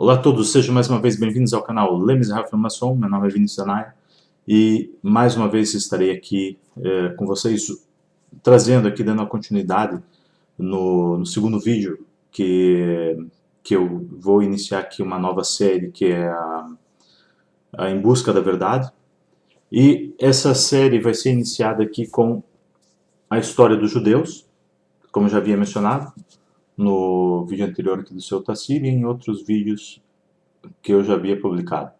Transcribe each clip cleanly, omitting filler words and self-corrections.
Olá a todos, sejam mais uma vez bem-vindos ao canal Lemes Maçom. Meu nome é Vinícius Anaya e mais uma vez estarei aqui com vocês, trazendo aqui, dando a continuidade no segundo vídeo que eu vou iniciar aqui uma nova série que é a Em Busca da Verdade. E essa série vai ser iniciada aqui com a história dos judeus, como já havia mencionado no vídeo anterior aqui do seu Tassir e em outros vídeos que eu já havia publicado.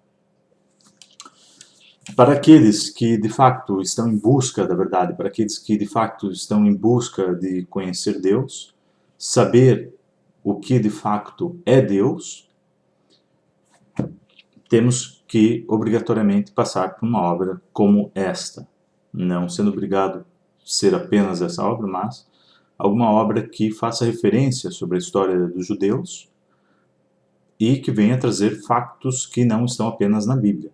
Para aqueles que de facto estão em busca da verdade, para aqueles que de facto estão em busca de conhecer Deus, saber o que de facto é Deus, temos que obrigatoriamente passar por uma obra como esta. Não sendo obrigado a ser apenas essa obra, mas alguma obra que faça referência sobre a história dos judeus e que venha trazer factos que não estão apenas na Bíblia.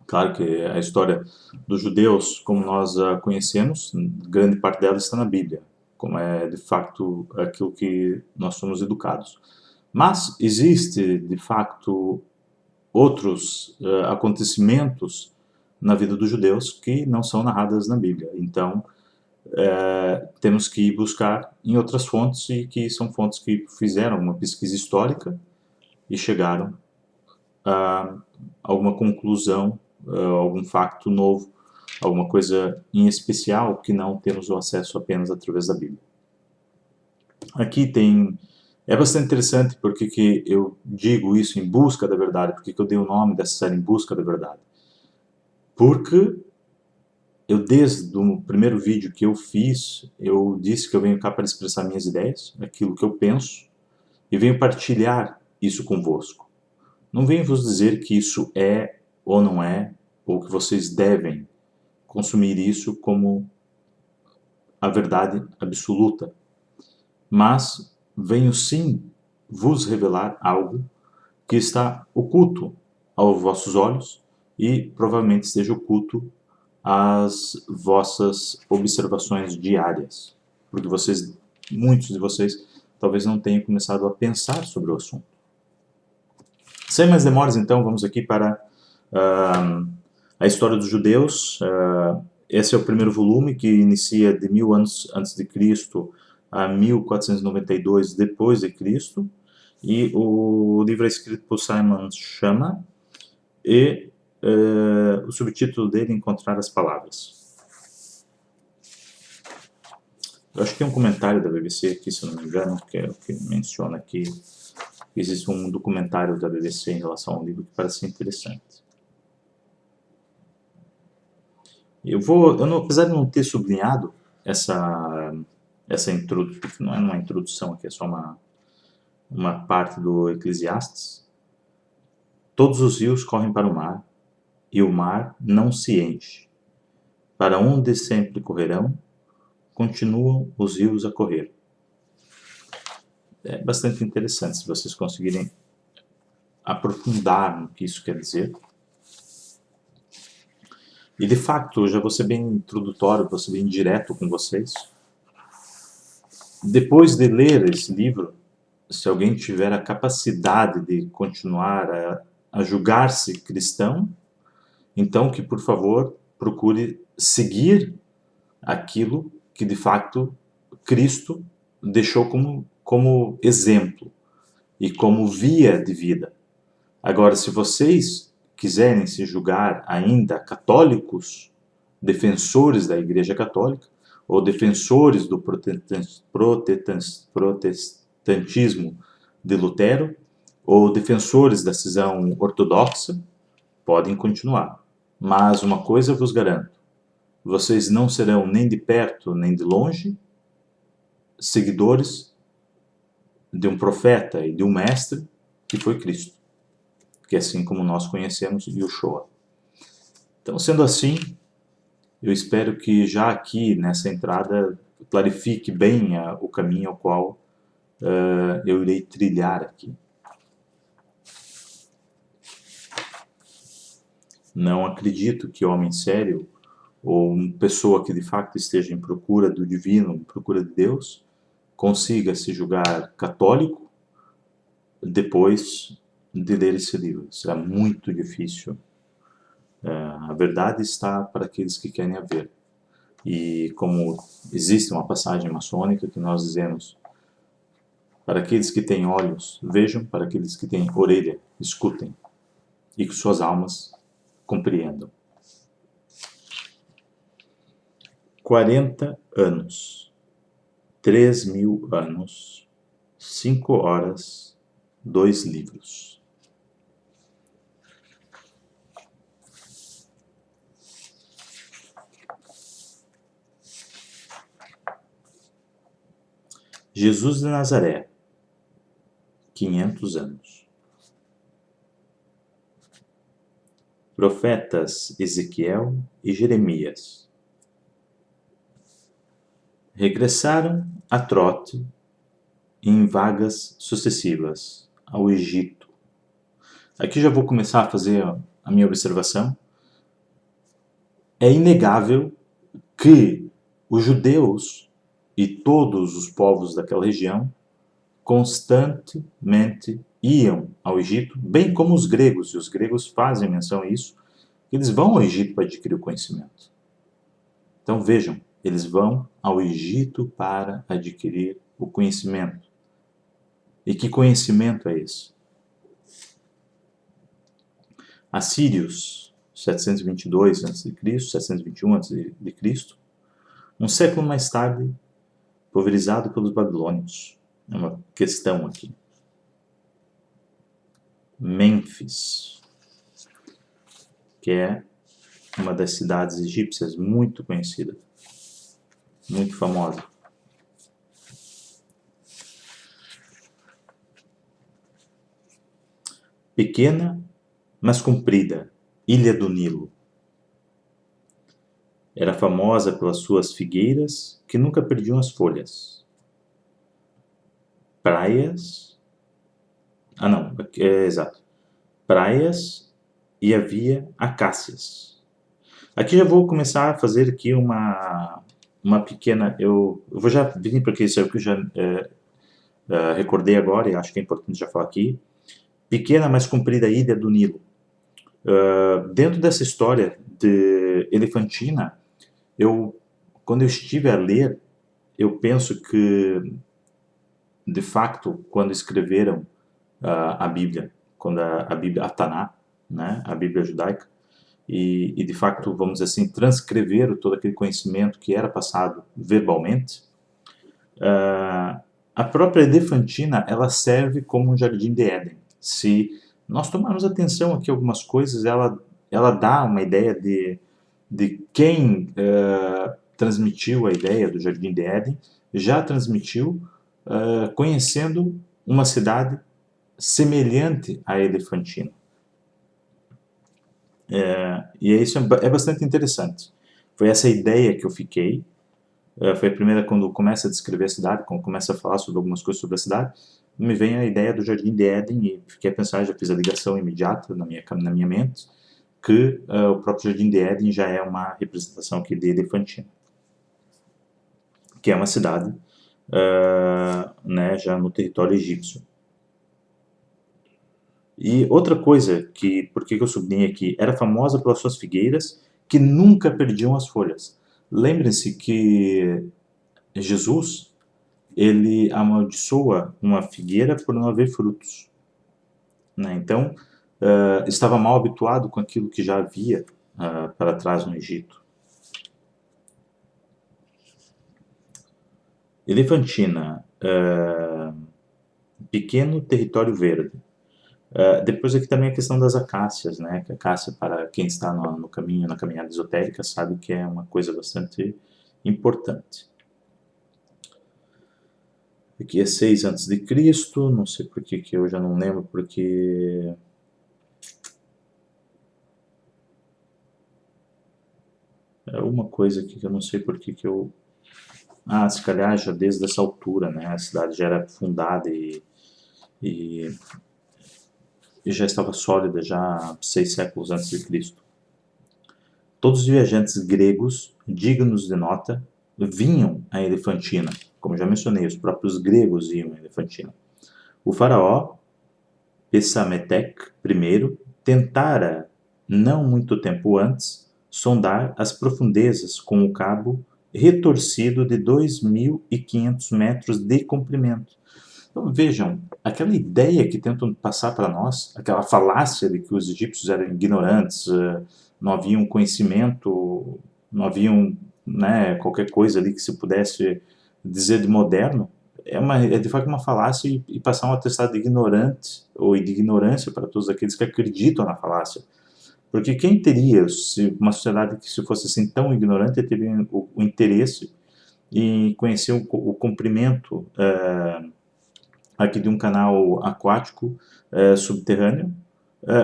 Claro que a história dos judeus, como nós a conhecemos, grande parte dela está na Bíblia, como é de facto aquilo que nós somos educados. Mas existe de facto outros acontecimentos na vida dos judeus que não são narradas na Bíblia. Então, temos que buscar em outras fontes, e que são fontes que fizeram uma pesquisa histórica e chegaram a alguma conclusão, algum facto novo, alguma coisa em especial que não temos o acesso apenas através da Bíblia. Aqui é bastante interessante porque que eu digo isso, em busca da verdade, porque que eu dei o nome dessa série, Em Busca da Verdade. Porque eu, desde o primeiro vídeo que eu fiz, eu disse que eu venho cá para expressar minhas ideias, aquilo que eu penso, e venho partilhar isso convosco. Não venho vos dizer que isso é ou não é, ou que vocês devem consumir isso como a verdade absoluta. Mas venho sim vos revelar algo que está oculto aos vossos olhos e provavelmente esteja oculto às vossas observações diárias. Porque muitos de vocês, talvez não tenham começado a pensar sobre o assunto. Sem mais demoras, então, vamos aqui para a história dos judeus. Esse é o primeiro volume, que inicia de 1000 anos antes de Cristo a 1492 depois de Cristo. E o livro é escrito por Simon Schama e o subtítulo dele é Encontrar as Palavras. Eu acho que tem um comentário da BBC aqui, se não me engano, que é o que menciona aqui. Existe um documentário da BBC em relação ao livro que parece interessante. Apesar de não ter sublinhado essa introdução, que não é uma introdução aqui, é só uma parte do Eclesiastes. Todos os rios correm para o mar, e o mar não se enche. Para onde sempre correrão, continuam os rios a correr. É bastante interessante, se vocês conseguirem aprofundar no que isso quer dizer. E de fato, já vou ser bem introdutório, vou ser bem direto com vocês. Depois de ler esse livro, se alguém tiver a capacidade de continuar a julgar-se cristão, então que, por favor, procure seguir aquilo que de fato Cristo deixou como exemplo e como via de vida. Agora, se vocês quiserem se julgar ainda católicos, defensores da Igreja Católica, ou defensores do protestantismo de Lutero, ou defensores da cisão ortodoxa, podem continuar. Mas uma coisa vos garanto, vocês não serão nem de perto nem de longe seguidores de um profeta e de um mestre que foi Cristo, que é assim como nós conhecemos Yeshua. Então, sendo assim, eu espero que já aqui nessa entrada clarifique bem o caminho ao qual eu irei trilhar aqui. Não acredito que homem sério ou uma pessoa que de fato esteja em procura do divino, em procura de Deus, consiga se julgar católico depois de ler esse livro. Será muito difícil. A verdade está para aqueles que querem a ver. E como existe uma passagem maçônica que nós dizemos: para aqueles que têm olhos, vejam; para aqueles que têm orelha, escutem, e que suas almas compreendam. 40 anos, 3.000 anos, 5 horas, 2 livros. Jesus de Nazaré, 500 anos. Profetas Ezequiel e Jeremias regressaram a trote em vagas sucessivas ao Egito. Aqui já vou começar a fazer a minha observação. É inegável que os judeus e todos os povos daquela região constantemente iam ao Egito, bem como os gregos, e os gregos fazem menção a isso, eles vão ao Egito para adquirir o conhecimento. Então vejam, eles vão ao Egito para adquirir o conhecimento. E que conhecimento é esse? Assírios, 722 a.C., 721 a.C., um século mais tarde, pulverizado pelos babilônios. É uma questão aqui. Mênfis, que é uma das cidades egípcias muito conhecida, muito famosa. Pequena, mas comprida, ilha do Nilo. Era famosa pelas suas figueiras, que nunca perdiam as folhas. Praias... exato. Praias e havia acácias. Aqui já vou começar a fazer aqui uma pequena... Eu vou já vir porque isso é o que eu já recordei agora e acho que é importante já falar aqui. Pequena, mas comprida ilha do Nilo. Dentro dessa história de Elefantina, quando eu estive a ler, eu penso que, de facto, quando escreveram a Bíblia, quando a Bíblia, a Taná, né, a Bíblia judaica, e de facto, vamos dizer assim, transcreveram todo aquele conhecimento que era passado verbalmente, a própria Elefantina, ela serve como um jardim de Éden. Se nós tomarmos atenção aqui a algumas coisas, ela dá uma ideia de quem transmitiu a ideia do jardim de Éden, já transmitiu conhecendo uma cidade semelhante a Elefantina. E isso é bastante interessante. Foi essa ideia que eu fiquei. Foi a primeira, quando começa a descrever a cidade, quando começa a falar sobre algumas coisas sobre a cidade, me vem a ideia do Jardim de Éden e fiquei a pensar, já fiz a ligação imediata na minha mente, que o próprio Jardim de Éden já é uma representação aqui de Elefantina, que é uma cidade né, já no território egípcio. E outra coisa, por que eu sublinhei aqui, era famosa pelas suas figueiras que nunca perdiam as folhas. Lembrem-se que Jesus, ele amaldiçoa uma figueira por não haver frutos, né? Então, estava mal habituado com aquilo que já havia para trás no Egito. Elefantina, pequeno território verde. Depois aqui também a questão das acácias, né? Que a acácia, para quem está no caminho, na caminhada esotérica, sabe que é uma coisa bastante importante. Aqui é 6 a.C., não sei por que eu já não lembro, porque... É uma coisa aqui que eu não sei por que eu... se calhar já desde essa altura, né? A cidade já era fundada e já estava sólida já há 6 séculos antes de Cristo. Todos os viajantes gregos, dignos de nota, vinham a Elefantina. Como já mencionei, os próprios gregos iam a Elefantina. O faraó Psametec I tentara, não muito tempo antes, sondar as profundezas com o cabo retorcido de 2.500 metros de comprimento. Então vejam, aquela ideia que tentam passar para nós, aquela falácia de que os egípcios eram ignorantes, não havia um conhecimento, não havia né, qualquer coisa ali que se pudesse dizer de moderno, é de fato uma falácia e passar um atestado de ignorante ou de ignorância para todos aqueles que acreditam na falácia. Porque quem teria, se uma sociedade que se fosse assim tão ignorante, teria o interesse em conhecer o comprimento aqui de um canal aquático subterrâneo,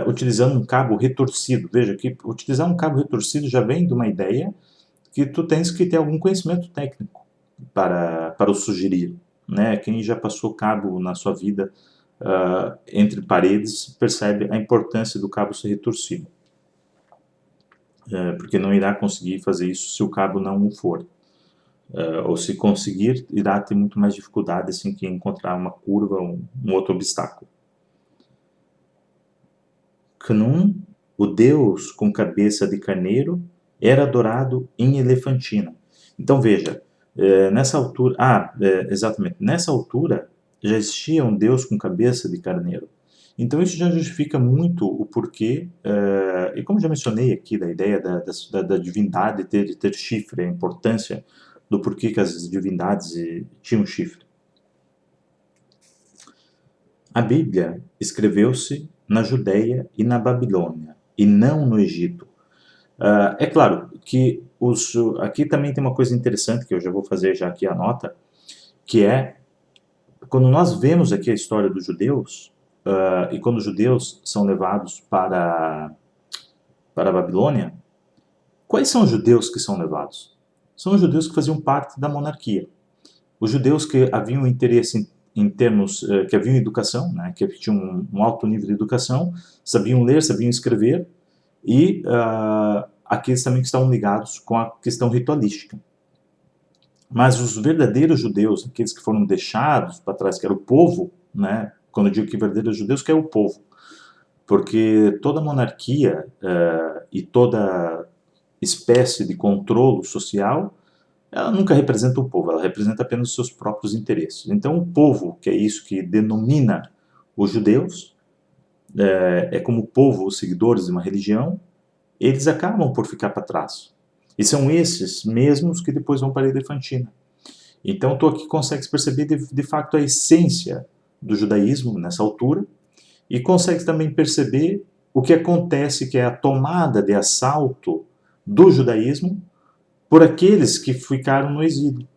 utilizando um cabo retorcido. Veja que utilizar um cabo retorcido já vem de uma ideia que tu tens que ter algum conhecimento técnico para o sugerir. Né? Quem já passou cabo na sua vida entre paredes percebe a importância do cabo ser retorcido. Porque não irá conseguir fazer isso se o cabo não o for. Ou se conseguir, irá ter muito mais dificuldade assim que encontrar uma curva, um outro obstáculo. Khnum, o deus com cabeça de carneiro, era adorado em Elefantina. Então veja, nessa altura, exatamente, nessa altura já existia um deus com cabeça de carneiro. Então isso já justifica muito o porquê, e como já mencionei aqui da ideia da divindade ter chifre, a importância do porquê que as divindades tinham chifre. A Bíblia escreveu-se na Judéia e na Babilônia, e não no Egito. É claro que aqui também tem uma coisa interessante, que eu já vou fazer já aqui a nota, que é, quando nós vemos aqui a história dos judeus, e quando os judeus são levados para a Babilônia, quais são os judeus que são levados? São os judeus que faziam parte da monarquia. Os judeus que haviam interesse em termos, que haviam educação, né, que tinham um alto nível de educação, sabiam ler, sabiam escrever, e aqueles também que estavam ligados com a questão ritualística. Mas os verdadeiros judeus, aqueles que foram deixados para trás, que era o povo, né, quando eu digo que verdadeiros judeus, que é o povo, porque toda monarquia e toda espécie de controle social, ela nunca representa o povo, ela representa apenas os seus próprios interesses. Então o povo, que é isso que denomina os judeus, é como o povo, os seguidores de uma religião, eles acabam por ficar para trás. E são esses mesmos que depois vão para a Elefantina. Então tu aqui consegues perceber de fato a essência do judaísmo nessa altura, e consegues também perceber o que acontece, que é a tomada de assalto do judaísmo por aqueles que ficaram no exílio.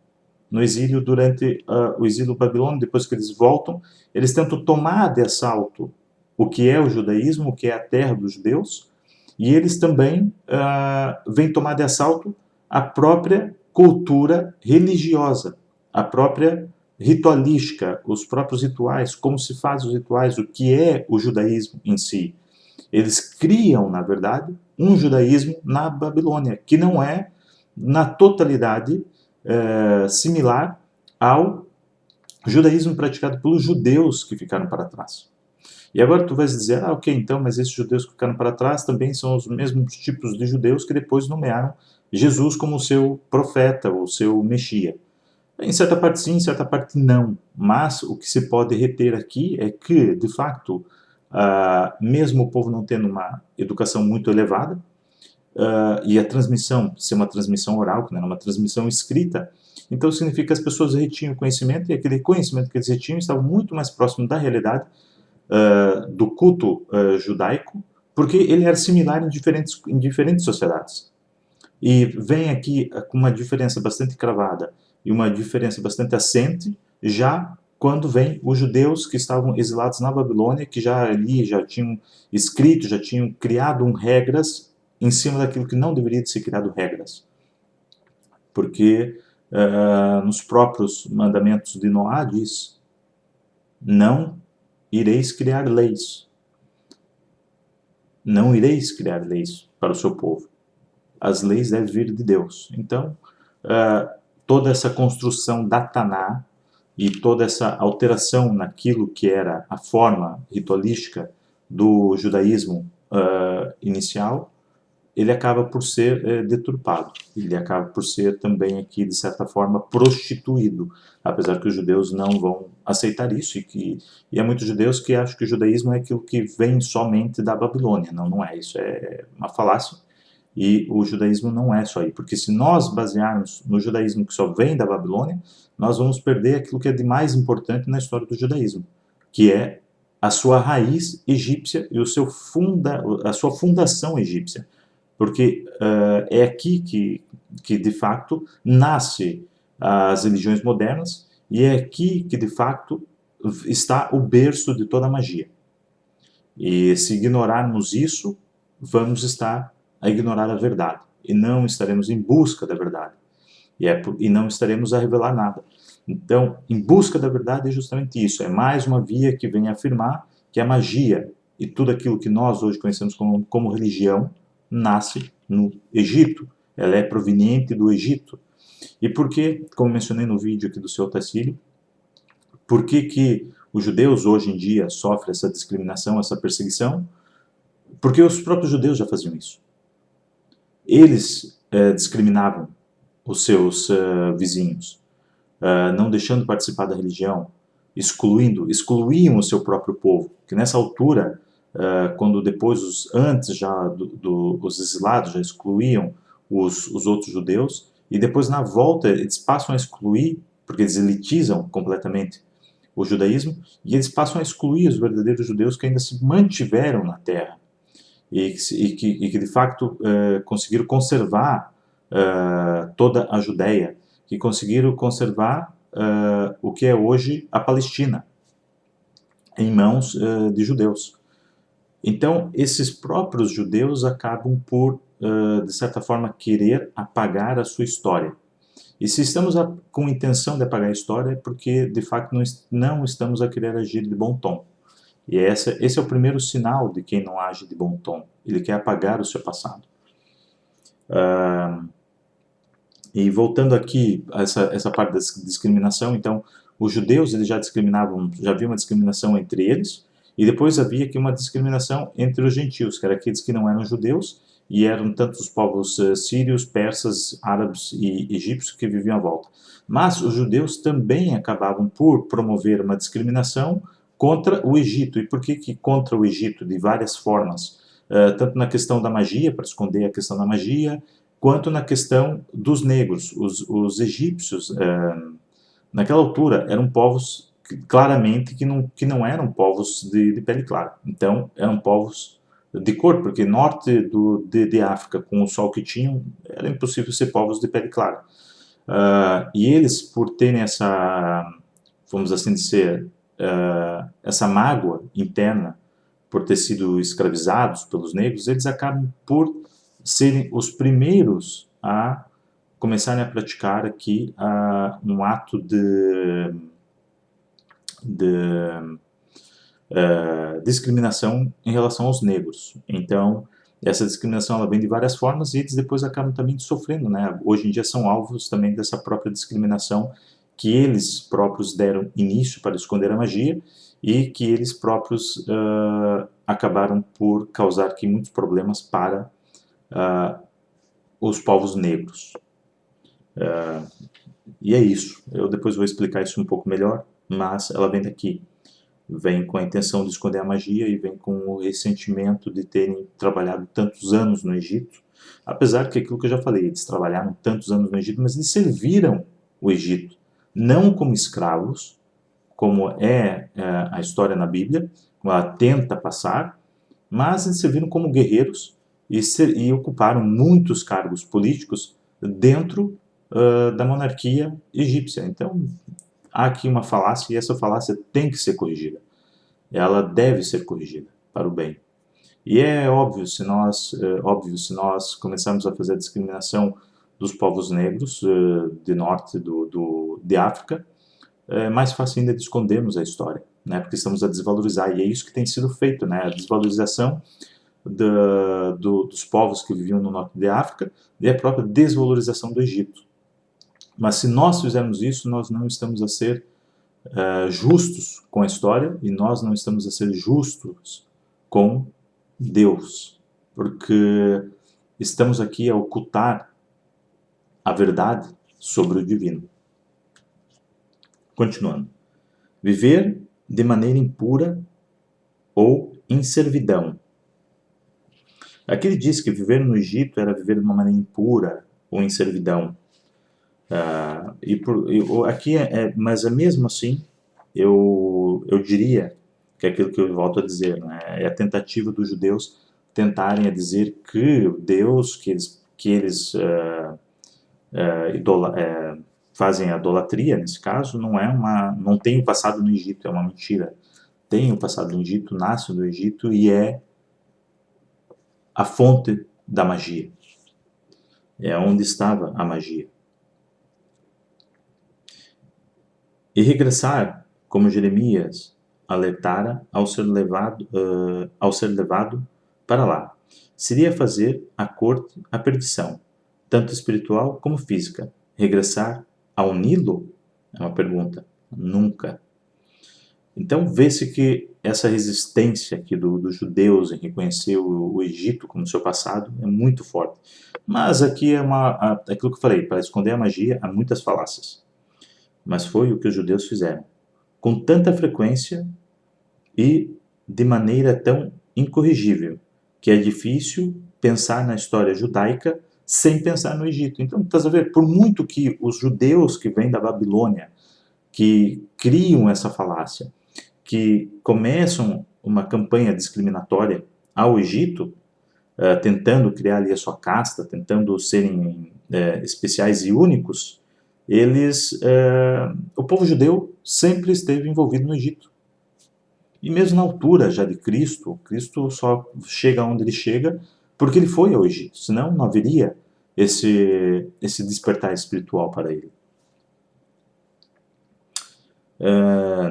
No exílio durante o exílio babilônico, depois que eles voltam, eles tentam tomar de assalto o que é o judaísmo, o que é a terra dos judeus, e eles também vêm tomar de assalto a própria cultura religiosa, a própria ritualística, os próprios rituais, como se faz os rituais, o que é o judaísmo em si. Eles criam, na verdade, um judaísmo na Babilônia, que não é, na totalidade, similar ao judaísmo praticado pelos judeus que ficaram para trás. E agora tu vais dizer, ok, então, mas esses judeus que ficaram para trás também são os mesmos tipos de judeus que depois nomearam Jesus como seu profeta, ou seu Messias. Em certa parte sim, em certa parte não. Mas o que se pode reter aqui é que, de fato, mesmo o povo não tendo uma educação muito elevada, e a transmissão ser uma transmissão oral, que não era uma transmissão escrita, então significa que as pessoas retinham conhecimento, e aquele conhecimento que eles retinham estava muito mais próximo da realidade do culto judaico, porque ele era similar em diferentes sociedades. E vem aqui com uma diferença bastante cravada e uma diferença bastante assente, já quando vem os judeus que estavam exilados na Babilônia, que já tinham escrito, já tinham criado regras em cima daquilo que não deveria ser criado regras. Porque nos próprios mandamentos de Noá diz, não ireis criar leis. Não ireis criar leis para o seu povo. As leis devem vir de Deus. Então, toda essa construção da Taná e toda essa alteração naquilo que era a forma ritualística do judaísmo inicial, ele acaba por ser deturpado, ele acaba por ser também aqui, de certa forma, prostituído, apesar que os judeus não vão aceitar isso, e há muitos judeus que acham que o judaísmo é aquilo que vem somente da Babilônia. Não, não é, isso é uma falácia, e o judaísmo não é só aí, porque se nós basearmos no judaísmo que só vem da Babilônia, nós vamos perder aquilo que é de mais importante na história do judaísmo, que é a sua raiz egípcia e a sua fundação egípcia. Porque é aqui que, de fato, nasce as religiões modernas e é aqui que, de fato, está o berço de toda a magia. E se ignorarmos isso, vamos estar a ignorar a verdade e não estaremos em busca da verdade. E não estaremos a revelar nada. Então, em busca da verdade é justamente isso. É mais uma via que vem afirmar que a magia e tudo aquilo que nós hoje conhecemos como religião nasce no Egito. Ela é proveniente do Egito. E por que, como mencionei no vídeo aqui do Sr. Tassilo, por que os judeus hoje em dia sofrem essa discriminação, essa perseguição? Porque os próprios judeus já faziam isso. Eles discriminavam os seus vizinhos, não deixando participar da religião, excluíam o seu próprio povo, que nessa altura, quando depois, antes já os exilados já excluíam os outros judeus, e depois na volta eles passam a excluir, porque eles elitizam completamente o judaísmo, e eles passam a excluir os verdadeiros judeus que ainda se mantiveram na terra, e que de facto conseguiram conservar toda a Judéia, que conseguiram conservar o que é hoje a Palestina, em mãos de judeus. Então, esses próprios judeus acabam por, de certa forma, querer apagar a sua história. E se estamos com intenção de apagar a história, é porque, de fato, não estamos a querer agir de bom tom. E esse é o primeiro sinal de quem não age de bom tom. Ele quer apagar o seu passado. E voltando aqui a essa parte da discriminação, então, os judeus eles já discriminavam, já havia uma discriminação entre eles, e depois havia aqui uma discriminação entre os gentios, que eram aqueles que não eram judeus, e eram tanto os povos sírios, persas, árabes e egípcios que viviam à volta. Mas os judeus também acabavam por promover uma discriminação contra o Egito. E por que contra o Egito? De várias formas. Tanto na questão da magia, para esconder a questão da magia, quanto na questão dos negros. Os egípcios, naquela altura, eram povos claramente que não eram povos de pele clara. Então, eram povos de cor, porque norte de África, com o sol que tinham, era impossível ser povos de pele clara. E eles, por terem essa, vamos assim dizer, essa mágoa interna, por ter sido escravizados pelos negros, eles acabam por serem os primeiros a começarem a praticar aqui um ato de discriminação em relação aos negros. Então, essa discriminação ela vem de várias formas e eles depois acabam também sofrendo, né? Hoje em dia são alvos também dessa própria discriminação que eles próprios deram início para esconder a magia e que eles próprios acabaram por causar aqui muitos problemas para os povos negros. E é isso. Eu depois vou explicar isso um pouco melhor, mas ela vem daqui. Vem com a intenção de esconder a magia e vem com o ressentimento de terem trabalhado tantos anos no Egito, apesar que aquilo que eu já falei, eles trabalharam tantos anos no Egito, mas eles serviram o Egito, não como escravos, como é a história na Bíblia, como ela tenta passar, mas eles serviram como guerreiros e ocuparam muitos cargos políticos dentro da monarquia egípcia. Então, há aqui uma falácia e essa falácia tem que ser corrigida. Ela deve ser corrigida para o bem. E é óbvio se nós começarmos a fazer a discriminação dos povos negros de norte de África, é mais fácil ainda de escondermos a história, né? Porque estamos a desvalorizar, e é isso que tem sido feito, né? A desvalorização dos povos que viviam no norte de África e a própria desvalorização do Egito. Mas se nós fizermos isso, nós não estamos a ser justos com a história e nós não estamos a ser justos com Deus, porque estamos aqui a ocultar a verdade sobre o divino. Continuando. Viver de maneira impura ou em servidão. Aqui ele diz que viver no Egito era viver de uma maneira impura ou em servidão. Aqui mas mesmo assim, eu diria que é aquilo que eu volto a dizer, né, é a tentativa dos judeus tentarem a dizer que Deus que eles fazem a idolatria, nesse caso, não tem o passado no Egito, é uma mentira. Tem o passado no Egito, nasce no Egito e é a fonte da magia. É onde estava a magia. E regressar, como Jeremias alertara, ao ser levado para lá, seria fazer a corte à perdição, tanto espiritual como física. Regressar ao Nilo? É uma pergunta. Nunca. Então vê-se que essa resistência aqui dos judeus em reconhecer o Egito como seu passado é muito forte. Mas aqui é aquilo que eu falei, para esconder a magia há muitas falácias. Mas foi o que os judeus fizeram, com tanta frequência e de maneira tão incorrigível, que é difícil pensar na história judaica sem pensar no Egito. Então, estás a ver, por muito que os judeus que vêm da Babilônia, que criam essa falácia, que começam uma campanha discriminatória ao Egito, tentando criar ali a sua casta, tentando serem especiais e únicos, o povo judeu sempre esteve envolvido no Egito. E mesmo na altura já de Cristo, Cristo só chega onde ele chega porque ele foi ao Egito, senão não haveria esse despertar espiritual para ele.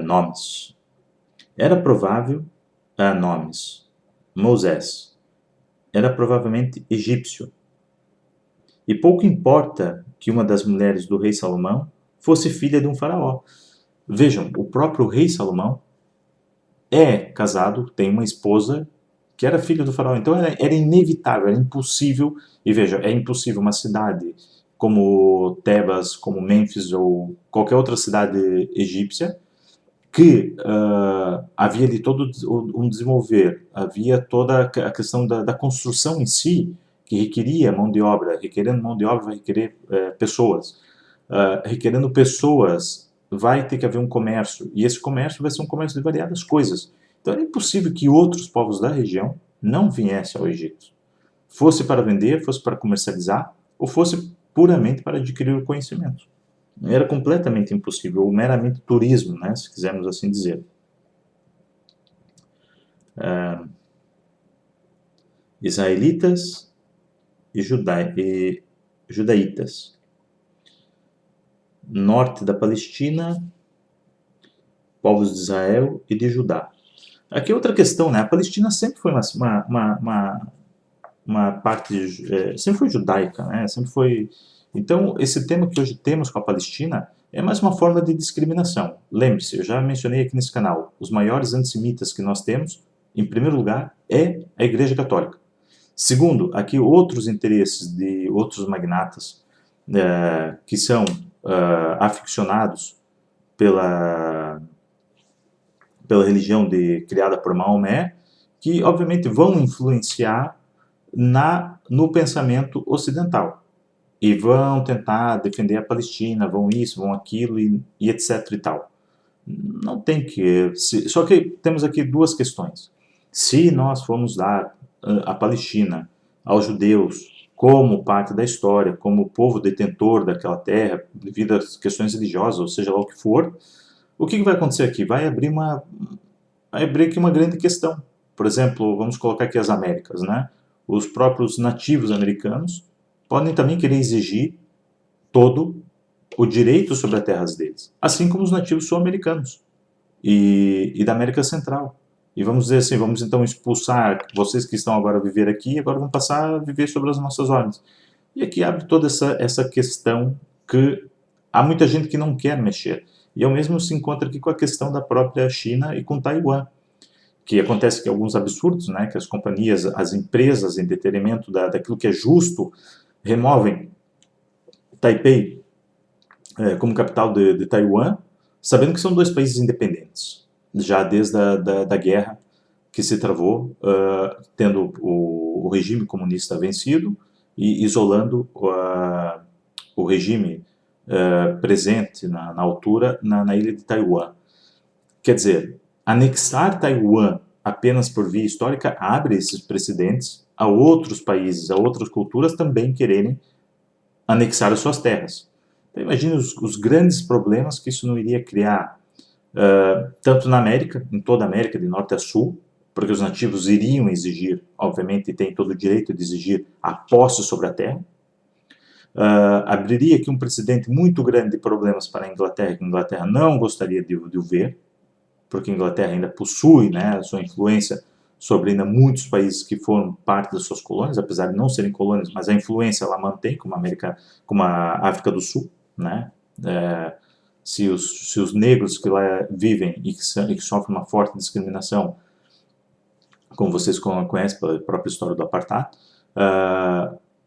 Nomes. Era provável, nomes. Moisés. Era provavelmente egípcio. E pouco importa que uma das mulheres do rei Salomão fosse filha de um faraó. Vejam, o próprio rei Salomão é casado, tem uma esposa que era filha do faraó. Então era inevitável, era impossível. E veja, é impossível uma cidade como Tebas, como Mênfis ou qualquer outra cidade egípcia, que havia de todo um desenvolver, havia toda a questão da construção em si, que requeria mão de obra, requerendo mão de obra vai requerer pessoas, requerendo pessoas vai ter que haver um comércio, e esse comércio vai ser um comércio de variadas coisas. Então é impossível que outros povos da região não viessem ao Egito. Fosse para vender, fosse para comercializar, ou fosse puramente para adquirir o conhecimento. Era completamente impossível, ou meramente turismo, né, se quisermos assim dizer. Israelitas e judaítas. Norte da Palestina, povos de Israel e de Judá. Aqui é outra questão, né? A Palestina sempre foi uma parte, sempre foi judaica, né? Sempre foi. Então, esse tema que hoje temos com a Palestina é mais uma forma de discriminação. Lembre-se, eu já mencionei aqui nesse canal, os maiores antissemitas que nós temos, em primeiro lugar, é a Igreja Católica. Segundo, aqui outros interesses de outros magnatas que são aficionados pela religião criada por Maomé, que obviamente vão influenciar no pensamento ocidental e vão tentar defender a Palestina, vão isso, vão aquilo e etc e tal. Não tem que... Só que temos aqui duas questões. Se nós formos dar a Palestina aos judeus como parte da história, como povo detentor daquela terra, devido às questões religiosas, ou seja lá o que for, o que vai acontecer aqui? Vai abrir aqui uma grande questão. Por exemplo, vamos colocar aqui as Américas, né? Os próprios nativos americanos podem também querer exigir todo o direito sobre as terras deles, assim como os nativos sul-americanos e da América Central. E vamos dizer assim, vamos então expulsar vocês que estão agora a viver aqui, agora vão passar a viver sobre as nossas ordens. E aqui abre toda essa questão que há muita gente que não quer mexer. E ao mesmo se encontra aqui com a questão da própria China e com Taiwan, que acontece que alguns absurdos, né, que as companhias, as empresas, em detrimento daquilo que é justo, removem Taipei como capital de Taiwan, sabendo que são dois países independentes, já desde da guerra que se travou, tendo o regime comunista vencido e isolando o regime presente na altura na ilha de Taiwan. Quer dizer, anexar Taiwan apenas por via histórica abre esses precedentes a outros países, a outras culturas também quererem anexar as suas terras. Então, imagine os grandes problemas que isso não iria criar, tanto na América, em toda a América, de norte a sul, porque os nativos iriam exigir, obviamente, e têm todo o direito de exigir a posse sobre a terra. Abriria aqui um precedente muito grande de problemas para a Inglaterra, que a Inglaterra não gostaria de o ver, porque a Inglaterra ainda possui, né, a sua influência sobre ainda muitos países que foram parte das suas colônias, apesar de não serem colônias, mas a influência ela mantém, como a África do Sul, né? Se os negros que lá vivem e que sofrem uma forte discriminação, como vocês conhecem pela própria história do apartheid,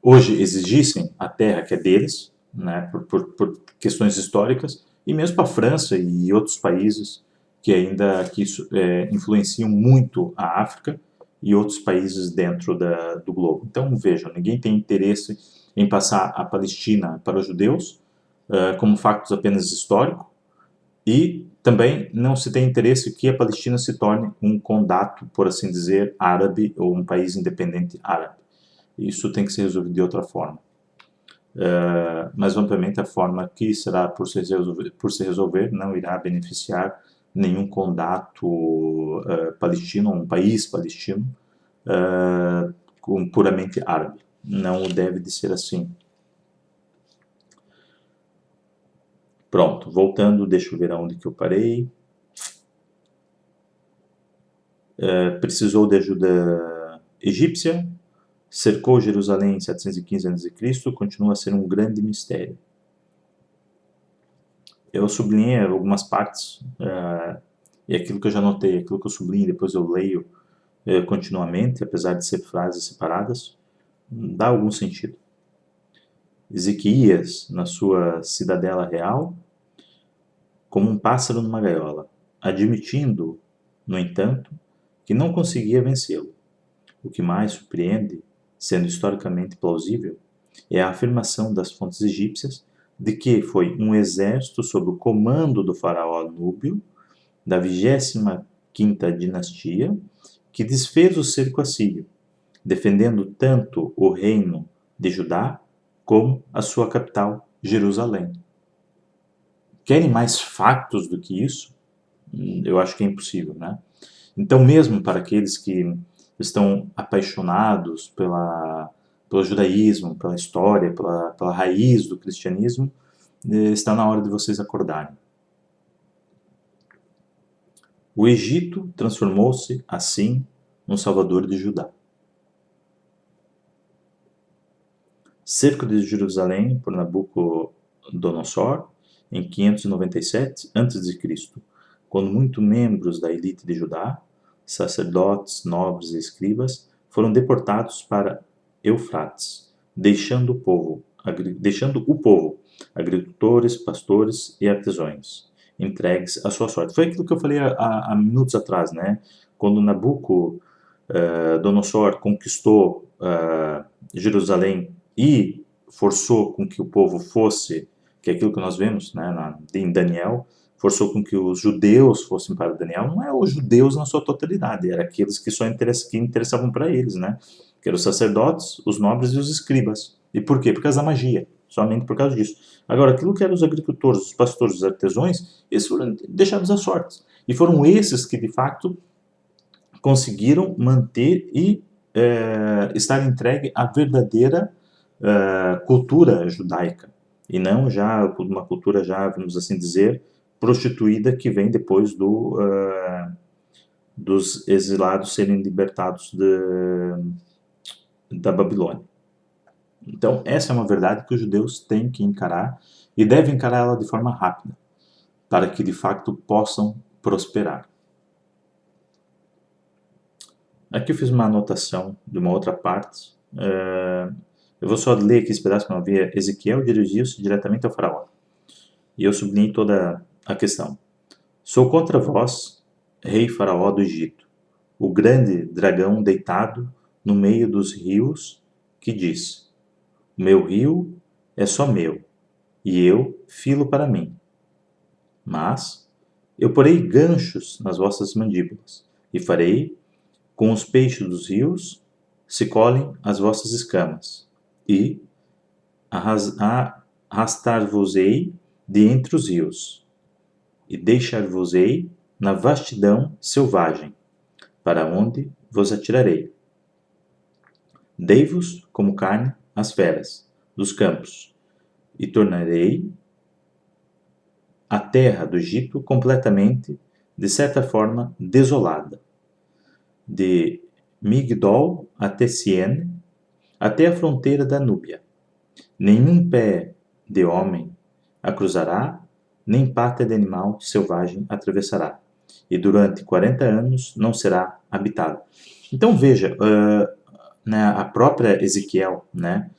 hoje exigissem a terra que é deles, né, por questões históricas, e mesmo para a França e outros países que ainda influenciam muito a África e outros países dentro do globo. Então, vejam, ninguém tem interesse em passar a Palestina para os judeus como factos apenas históricos, e também não se tem interesse que a Palestina se torne um condato, por assim dizer, árabe ou um país independente árabe. Isso tem que ser resolvido de outra forma. Mas, obviamente, a forma que será por se resolver não irá beneficiar nenhum condato palestino, um país palestino, puramente árabe. Não deve de ser assim. Pronto, voltando, deixa eu ver aonde que eu parei. Precisou de ajuda egípcia, cercou Jerusalém em 715 a.C., continua a ser um grande mistério. Eu sublinhei algumas partes, e aquilo que eu já notei, aquilo que eu sublinho, depois eu leio continuamente, apesar de ser frases separadas, dá algum sentido. Ezequias, na sua cidadela real, como um pássaro numa gaiola, admitindo, no entanto, que não conseguia vencê-lo. O que mais surpreende, sendo historicamente plausível, é a afirmação das fontes egípcias de que foi um exército sob o comando do faraó Núbio, da 25ª dinastia, que desfez o cerco assírio, defendendo tanto o reino de Judá como a sua capital, Jerusalém. Querem mais fatos do que isso? Eu acho que é impossível, né? Então, mesmo para aqueles que estão apaixonados pelo judaísmo, pela história, pela raiz do cristianismo, está na hora de vocês acordarem. O Egito transformou-se, assim, no salvador de Judá. Cerco de Jerusalém por Nabucodonosor em 597 a.C., quando muitos membros da elite de Judá, sacerdotes, nobres e escribas, foram deportados para Eufrates, deixando o povo, agricultores, pastores e artesãos, entregues à sua sorte. Foi aquilo que eu falei há minutos atrás, né? Quando Nabucodonosor conquistou Jerusalém e forçou com que o povo fosse, que é aquilo que nós vemos, né, em Daniel, forçou com que os judeus fossem para Daniel. Não é os judeus na sua totalidade, era aqueles que só interessavam para eles, né? Que eram os sacerdotes, os nobres e os escribas. E por quê? Por causa da magia, somente por causa disso. Agora, aquilo que eram os agricultores, os pastores, os artesãos, eles foram deixados à sorte. E foram esses que, de fato, conseguiram manter e estar entregue à verdadeira cultura judaica, e não já uma cultura já, vamos assim dizer, prostituída, que vem depois dos exilados serem libertados da Babilônia. Então, essa é uma verdade que os judeus têm que encarar, e devem encarar ela de forma rápida, para que de fato possam prosperar. Aqui eu fiz uma anotação de uma outra parte. Eu vou só ler aqui esse pedaço para não ver. Ezequiel dirigiu-se diretamente ao faraó. E eu sublinhei toda a questão. Sou contra vós, rei faraó do Egito, o grande dragão deitado no meio dos rios, que diz: o meu rio é só meu, e eu filo para mim. Mas eu porei ganchos nas vossas mandíbulas, e farei com os peixes dos rios se colhem as vossas escamas, e arrastar-vos-ei de entre os rios, e deixar-vos-ei na vastidão selvagem, para onde vos atirarei. Dei-vos como carne às feras dos campos, e tornarei a terra do Egito completamente, de certa forma, desolada, de Migdol até Siene, até a fronteira da Núbia. Nenhum pé de homem a cruzará, nem pata de animal selvagem atravessará, e durante 40 anos não será habitado. Então veja, né, a própria Ezequiel, né,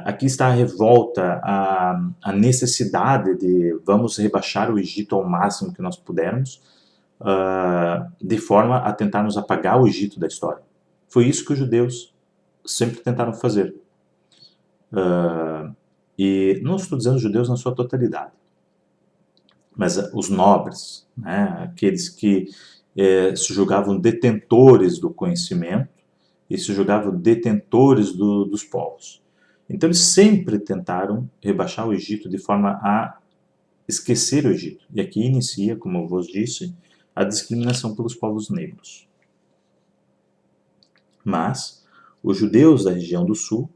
aqui está a revolta, a necessidade de vamos rebaixar o Egito ao máximo que nós pudermos, de forma a tentarmos apagar o Egito da história. Foi isso que os judeus sempre tentaram fazer. E não estou dizendo os judeus na sua totalidade, mas os nobres, né, aqueles que se julgavam detentores do conhecimento e se julgavam detentores dos povos. Então eles sempre tentaram rebaixar o Egito de forma a esquecer o Egito. E aqui inicia, como eu vos disse, a discriminação pelos povos negros. Mas os judeus da região do sul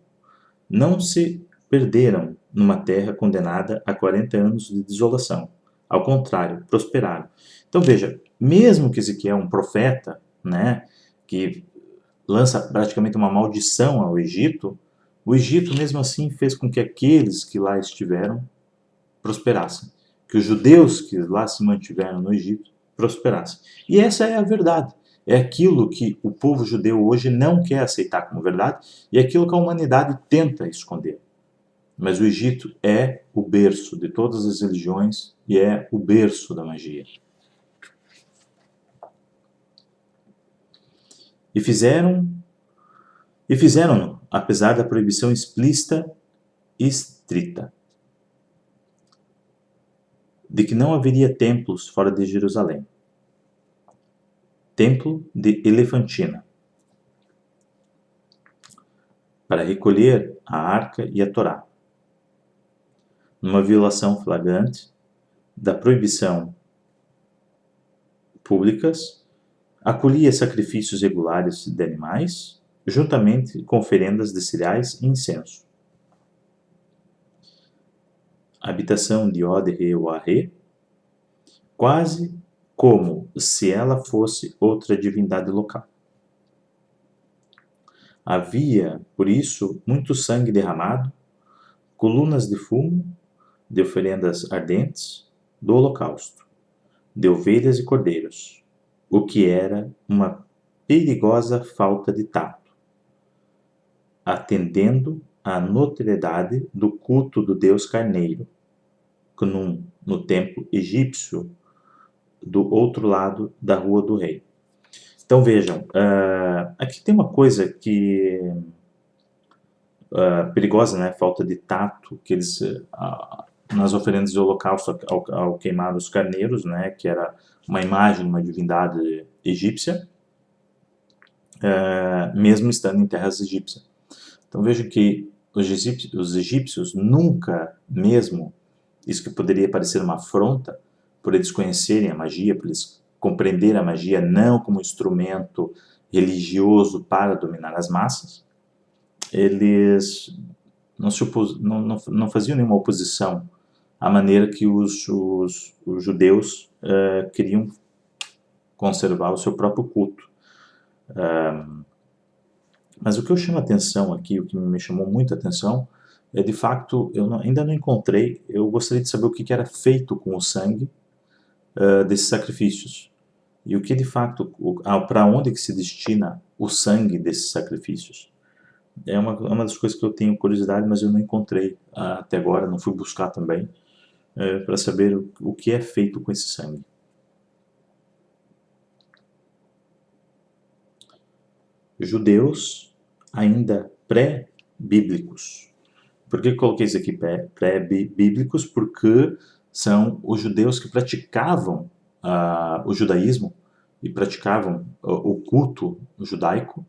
não se perderam numa terra condenada a 40 anos de desolação. Ao contrário, prosperaram. Então veja, mesmo que Ezequiel é um profeta, né, que lança praticamente uma maldição ao Egito, o Egito mesmo assim fez com que aqueles que lá estiveram prosperassem, que os judeus que lá se mantiveram no Egito prosperassem. E essa é a verdade. É aquilo que o povo judeu hoje não quer aceitar como verdade e é aquilo que a humanidade tenta esconder. Mas o Egito é o berço de todas as religiões e é o berço da magia. E fizeram-no, apesar da proibição explícita e estrita, de que não haveria templos fora de Jerusalém. Templo de Elefantina, para recolher a arca e a Torá. Numa violação flagrante da proibição públicas, acolhia sacrifícios regulares de animais, juntamente com oferendas de cereais e incenso. A habitação de Od-Re-Oah-Re, quase como se ela fosse outra divindade local. Havia, por isso, muito sangue derramado, colunas de fumo, de oferendas ardentes, do holocausto, de ovelhas e cordeiros, o que era uma perigosa falta de tato, atendendo à notoriedade do culto do deus carneiro, no templo egípcio, do outro lado da Rua do Rei. Então vejam, aqui tem uma coisa que perigosa, né? Falta de tato, que eles nas oferendas de holocausto ao queimar os carneiros, né? Que era uma imagem de uma divindade egípcia, mesmo estando em terras egípcias. Então vejam que os egípcios nunca, mesmo isso que poderia parecer uma afronta, por eles conhecerem a magia, por eles compreenderem a magia não como instrumento religioso para dominar as massas, eles não faziam nenhuma oposição à maneira que os judeus queriam conservar o seu próprio culto. Mas o que eu chamo a atenção aqui, o que me chamou muito a atenção, é de fato, ainda não encontrei, eu gostaria de saber o que era feito com o sangue desses sacrifícios. E o que de fato, para onde que se destina o sangue desses sacrifícios? É uma das coisas que eu tenho curiosidade, mas eu não encontrei até agora, não fui buscar também, para saber o que é feito com esse sangue. Judeus ainda pré-bíblicos. Por que coloquei isso aqui pré-bíblicos? Porque são os judeus que praticavam o judaísmo e praticavam o culto judaico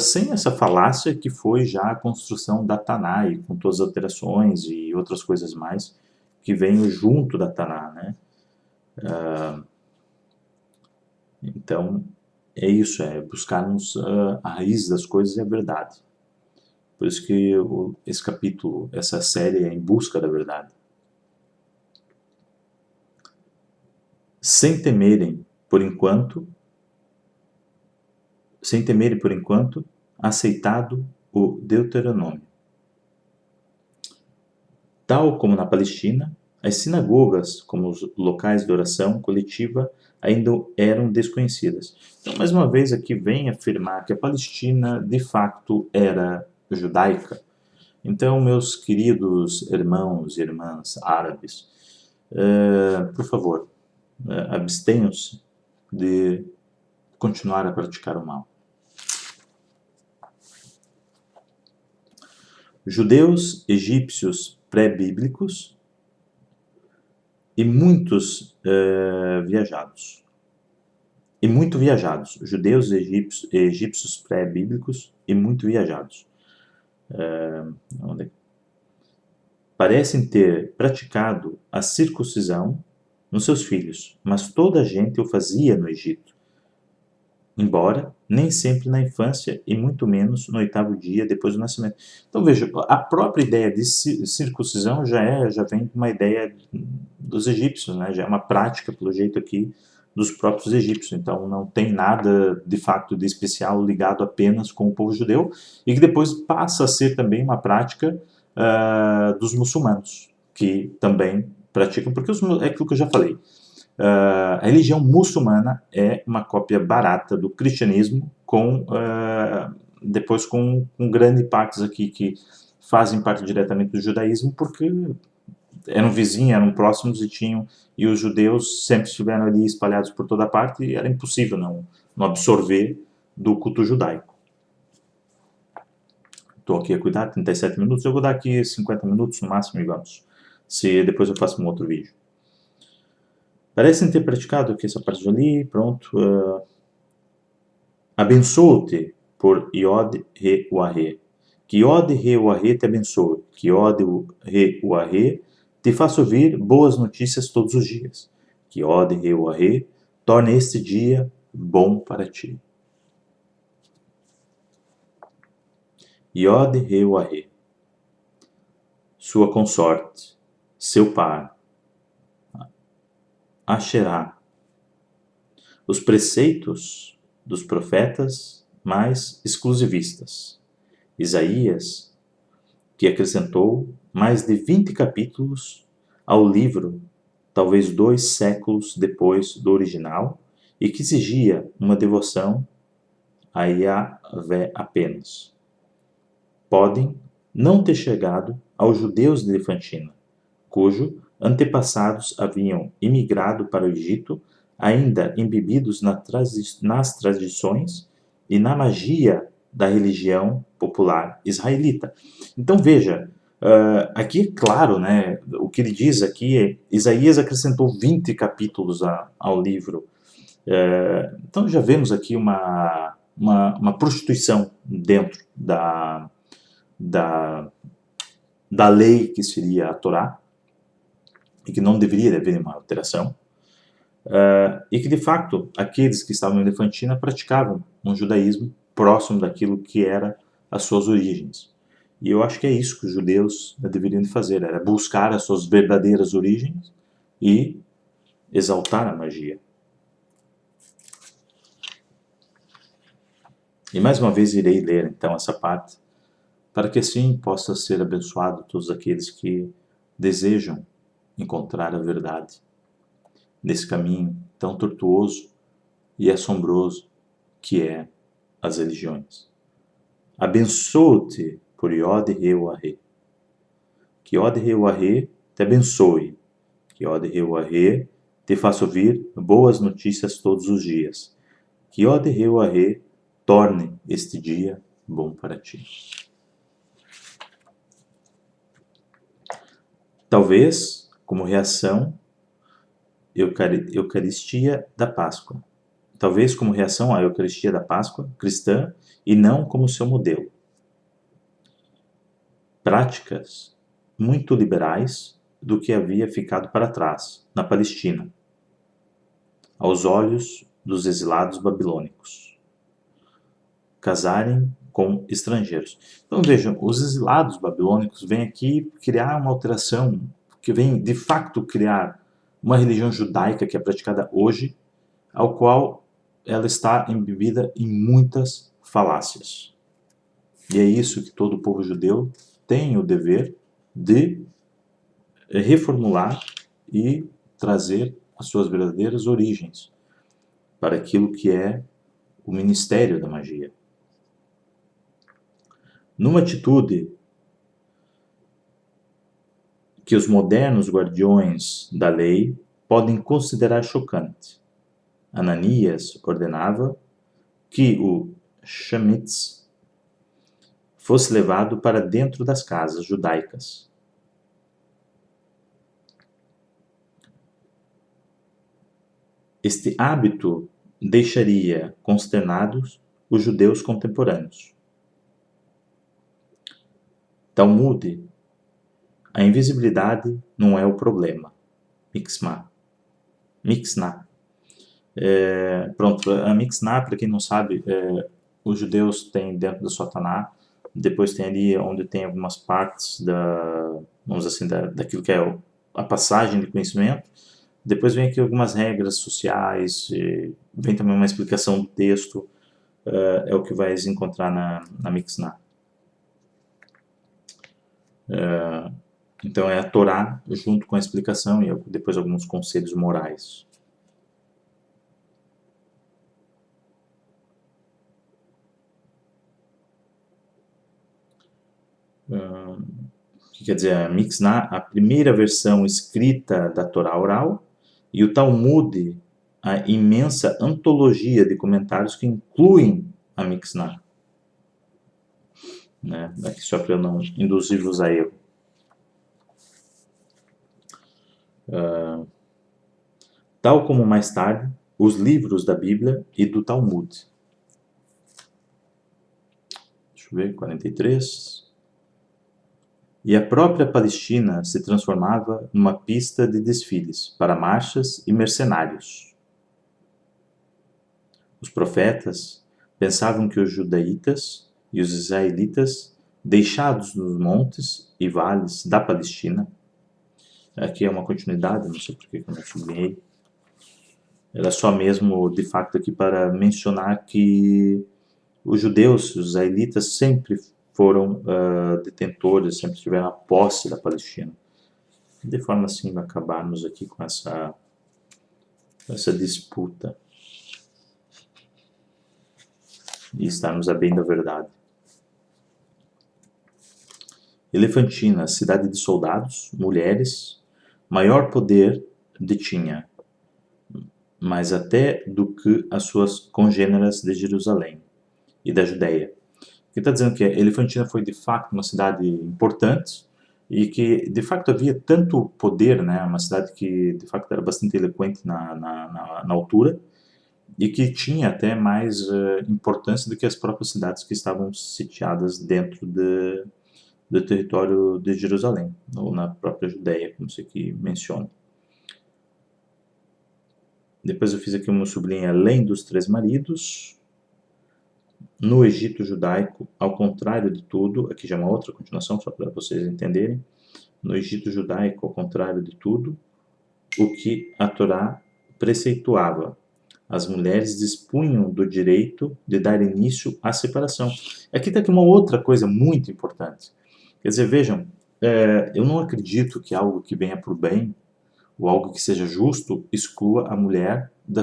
sem essa falácia que foi já a construção da Taná, e com todas as alterações e outras coisas mais que veio junto da Taná, né? Então, é isso, é buscarmos a raiz das coisas e a verdade. Por isso que esse capítulo, essa série é em busca da verdade. Sem temerem por enquanto, aceitado o Deuteronômio. Tal como na Palestina, as sinagogas, como os locais de oração coletiva, ainda eram desconhecidas. Então, mais uma vez, aqui vem afirmar que a Palestina, de fato, era judaica. Então, meus queridos irmãos e irmãs árabes, por favor, abstenham-se de continuar a praticar o mal. Judeus egípcios pré-bíblicos e muitos viajados. E muito viajados. Judeus egípcios pré-bíblicos e muito viajados. Parecem ter praticado a circuncisão nos seus filhos, mas toda a gente o fazia no Egito, embora nem sempre na infância e muito menos no 8º dia depois do nascimento. Então veja, a própria ideia de circuncisão já vem de uma ideia dos egípcios, né? Já é uma prática, pelo jeito aqui, dos próprios egípcios. Então não tem nada de fato de especial ligado apenas com o povo judeu, e que depois passa a ser também uma prática dos muçulmanos, que também praticam, porque é aquilo que eu já falei. A religião muçulmana é uma cópia barata do cristianismo, depois com grande partes aqui que fazem parte diretamente do judaísmo, porque eram vizinhos, eram próximos e os judeus sempre estiveram ali espalhados por toda parte e era impossível não absorver do culto judaico. Estou aqui a cuidar, 37 minutos, eu vou dar aqui 50 minutos no máximo e vamos. Se depois eu faço um outro vídeo. Parecem ter praticado aqui essa parte ali, pronto. Abençoo-te por Iod Re Uarre. Que Iod Re Uarre te abençoe. Que Iod Re Uarre te faça ouvir boas notícias todos os dias. Que Iod Re Uarre torne este dia bom para ti. Iod Re Uarre. Sua consorte, seu par, Asherá. Os preceitos dos profetas mais exclusivistas. Isaías, que acrescentou mais de 20 capítulos ao livro, talvez 2 séculos depois do original, e que exigia uma devoção a Yahvé apenas. Podem não ter chegado aos judeus de Elefantina, cujo antepassados haviam imigrado para o Egito, ainda embebidos nas tradições e na magia da religião popular israelita. Então veja, aqui é claro, né, o que ele diz aqui é Isaías acrescentou 20 capítulos ao livro. Então já vemos aqui uma prostituição dentro da lei que seria a Torá, e que não deveria haver nenhuma alteração, e que de fato aqueles que estavam em Elefantina praticavam um judaísmo próximo daquilo que era as suas origens. E eu acho que é isso que os judeus deveriam fazer, era buscar as suas verdadeiras origens e exaltar a magia. E mais uma vez irei ler então essa parte, para que assim possa ser abençoado todos aqueles que desejam encontrar a verdade nesse caminho tão tortuoso e assombroso que é as religiões. Abençoo-te por Yod He Wahe. Que Yod He Wahe te abençoe. Que Yod He Wahe te faça ouvir boas notícias todos os dias. Que Yod He Wahe torne este dia bom para ti. Talvez, como reação, Eucaristia da Páscoa. Talvez como reação à Eucaristia da Páscoa cristã e não como seu modelo. Práticas muito liberais do que havia ficado para trás, na Palestina, aos olhos dos exilados babilônicos. Casarem com estrangeiros. Então vejam, os exilados babilônicos vêm aqui criar uma alteração, que vem de facto criar uma religião judaica que é praticada hoje, ao qual ela está embebida em muitas falácias. E é isso que todo o povo judeu tem o dever de reformular e trazer as suas verdadeiras origens para aquilo que é o ministério da magia. Numa atitude que os modernos guardiões da lei podem considerar chocante, Ananias ordenava que o chametz fosse levado para dentro das casas judaicas. Este hábito deixaria consternados os judeus contemporâneos. Talmud, a invisibilidade não é o problema. Mixná. Pronto, a Mixná, para quem não sabe, os judeus têm dentro da sua Taná, depois tem ali onde tem algumas partes vamos dizer assim, daquilo que é a passagem de conhecimento. Depois vem aqui algumas regras sociais, vem também uma explicação do texto, é o que vais encontrar na Mixná. Então é a Torá junto com a explicação e depois alguns conselhos morais. O que quer dizer a Mixná? A primeira versão escrita da Torá oral, e o Talmud, a imensa antologia de comentários que incluem a Mixná. Né? Aqui só para eu não induzir-vos a erro. Tal como mais tarde, os livros da Bíblia e do Talmud. Deixa eu ver, 43. E a própria Palestina se transformava numa pista de desfiles para marchas e mercenários. Os profetas pensavam que os judaítas e os israelitas, deixados nos montes e vales da Palestina, aqui é uma continuidade, não sei por que eu não sublinhei, era só mesmo de facto aqui para mencionar que os judeus, os israelitas, sempre foram detentores, sempre tiveram a posse da Palestina. De forma assim, acabarmos aqui com essa disputa e estarmos a bem da verdade. Elefantina, cidade de soldados, mulheres, maior poder detinha, mais até do que as suas congêneras de Jerusalém e da Judéia. O que está dizendo que Elefantina foi de facto uma cidade importante e que de facto havia tanto poder, né, uma cidade que de facto era bastante eloquente na altura e que tinha até mais importância do que as próprias cidades que estavam sitiadas dentro do território de Jerusalém, ou na própria Judéia, como se aqui menciona. Depois eu fiz aqui uma sublinha além dos 3 maridos. No Egito judaico, ao contrário de tudo, aqui já é uma outra continuação, só para vocês entenderem. No Egito judaico, ao contrário de tudo, o que a Torá preceituava, as mulheres dispunham do direito de dar início à separação. Aqui está aqui uma outra coisa muito importante. Quer dizer, vejam, eu não acredito que algo que venha para o bem, ou algo que seja justo, exclua a mulher da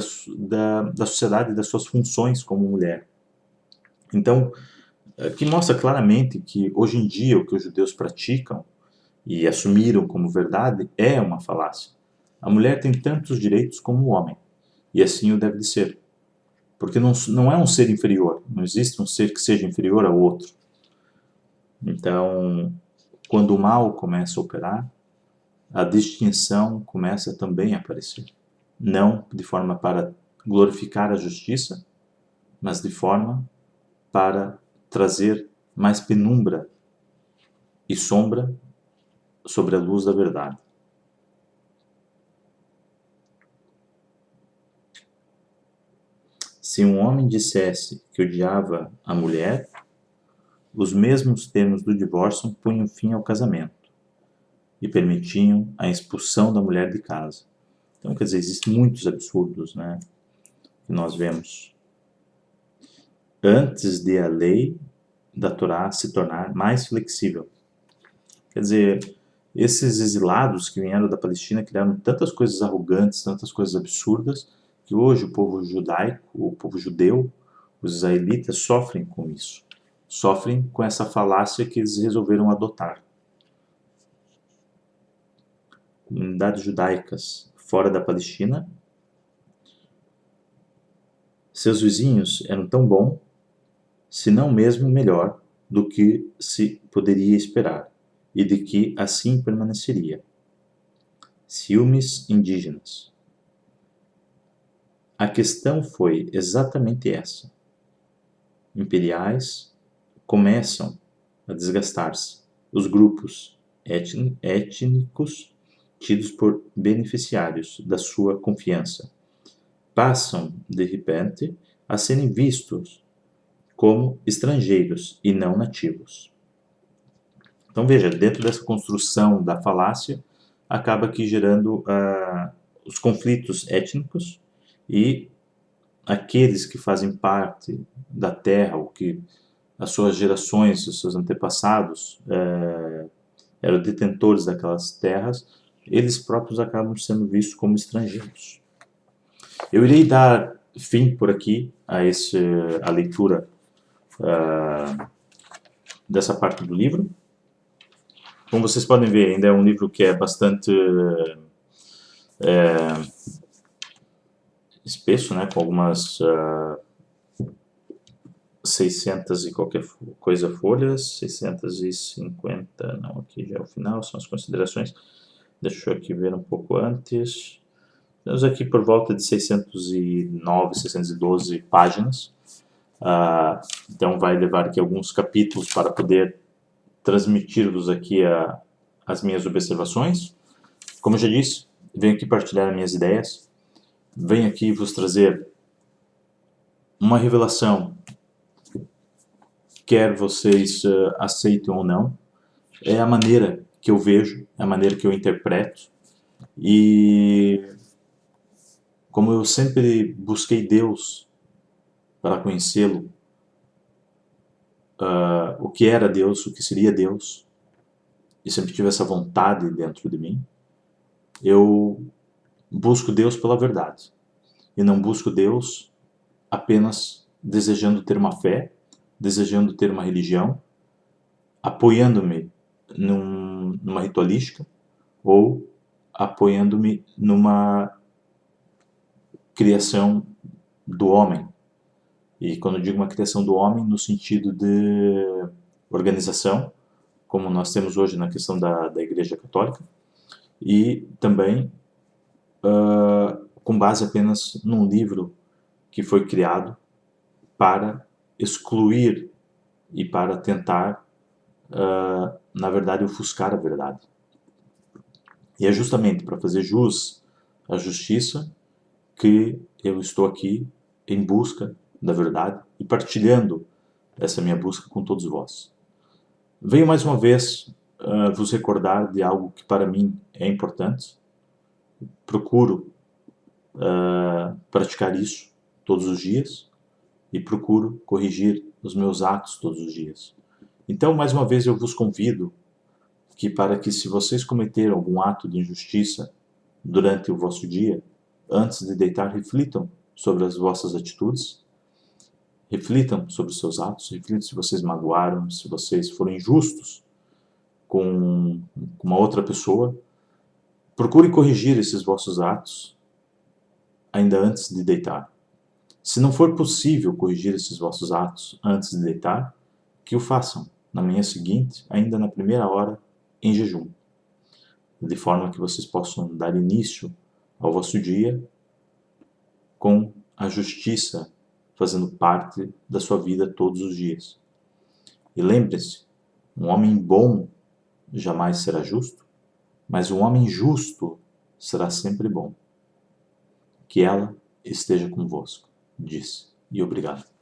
sociedade e das suas funções como mulher. Então, que mostra claramente que hoje em dia o que os judeus praticam e assumiram como verdade é uma falácia. A mulher tem tantos direitos como o homem, e assim o deve de ser. Porque não é um ser inferior, não existe um ser que seja inferior ao outro. Então, quando o mal começa a operar, a distinção começa também a aparecer. Não de forma para glorificar a justiça, mas de forma para trazer mais penumbra e sombra sobre a luz da verdade. Se um homem dissesse que odiava a mulher, os mesmos termos do divórcio punham fim ao casamento e permitiam a expulsão da mulher de casa. Então, quer dizer, existem muitos absurdos, né, que nós vemos. Antes de a lei da Torá se tornar mais flexível. Quer dizer, esses exilados que vieram da Palestina criaram tantas coisas arrogantes, tantas coisas absurdas, que hoje o povo judaico, o povo judeu, os israelitas sofrem com isso. Sofrem com essa falácia que eles resolveram adotar. Comunidades judaicas fora da Palestina, seus vizinhos eram tão bons, se não mesmo melhor, do que se poderia esperar, e de que assim permaneceria. Ciúmes indígenas. A questão foi exatamente essa. Imperiais começam a desgastar-se. Os grupos étnicos tidos por beneficiários da sua confiança passam, de repente, a serem vistos como estrangeiros e não nativos. Então veja, dentro dessa construção da falácia, acaba aqui gerando os conflitos étnicos e aqueles que fazem parte da terra, ou que as suas gerações, os seus antepassados eram detentores daquelas terras, eles próprios acabam sendo vistos como estrangeiros. Eu irei dar fim por aqui a leitura dessa parte do livro. Como vocês podem ver, ainda é um livro que é bastante espesso, né, com algumas 600 e qualquer coisa folhas, 650, não, aqui já é o final, são as considerações. Deixa eu aqui ver um pouco antes. Temos aqui por volta de 609, 612 páginas. Então vai levar aqui alguns capítulos para poder transmitir-vos aqui as minhas observações. Como eu já disse, venho aqui partilhar minhas ideias, venho aqui vos trazer uma revelação, quer vocês aceitem ou não, é a maneira que eu vejo, é a maneira que eu interpreto, e como eu sempre busquei Deus para conhecê-lo, o que era Deus, o que seria Deus, e sempre tive essa vontade dentro de mim, eu busco Deus pela verdade, e não busco Deus apenas desejando ter uma fé, desejando ter uma religião, apoiando-me numa ritualística, ou apoiando-me numa criação do homem. E quando eu digo uma criação do homem, no sentido de organização, como nós temos hoje na questão da Igreja Católica, e também com base apenas num livro que foi criado para excluir e para tentar, na verdade, ofuscar a verdade. E é justamente para fazer jus à justiça que eu estou aqui em busca da verdade e partilhando essa minha busca com todos vós. Venho mais uma vez vos recordar de algo que para mim é importante. Procuro praticar isso todos os dias e procuro corrigir os meus atos todos os dias. Então, mais uma vez, eu vos convido que para que, se vocês cometeram algum ato de injustiça durante o vosso dia, antes de deitar, reflitam sobre as vossas atitudes, reflitam sobre os seus atos, reflitam se vocês magoaram, se vocês foram injustos com uma outra pessoa. Procure corrigir esses vossos atos ainda antes de deitar. Se não for possível corrigir esses vossos atos antes de deitar, que o façam na manhã seguinte, ainda na primeira hora, em jejum, de forma que vocês possam dar início ao vosso dia com a justiça fazendo parte da sua vida todos os dias. E lembre-se, um homem bom jamais será justo, mas um homem justo será sempre bom. Que ela esteja convosco, disse, e obrigado.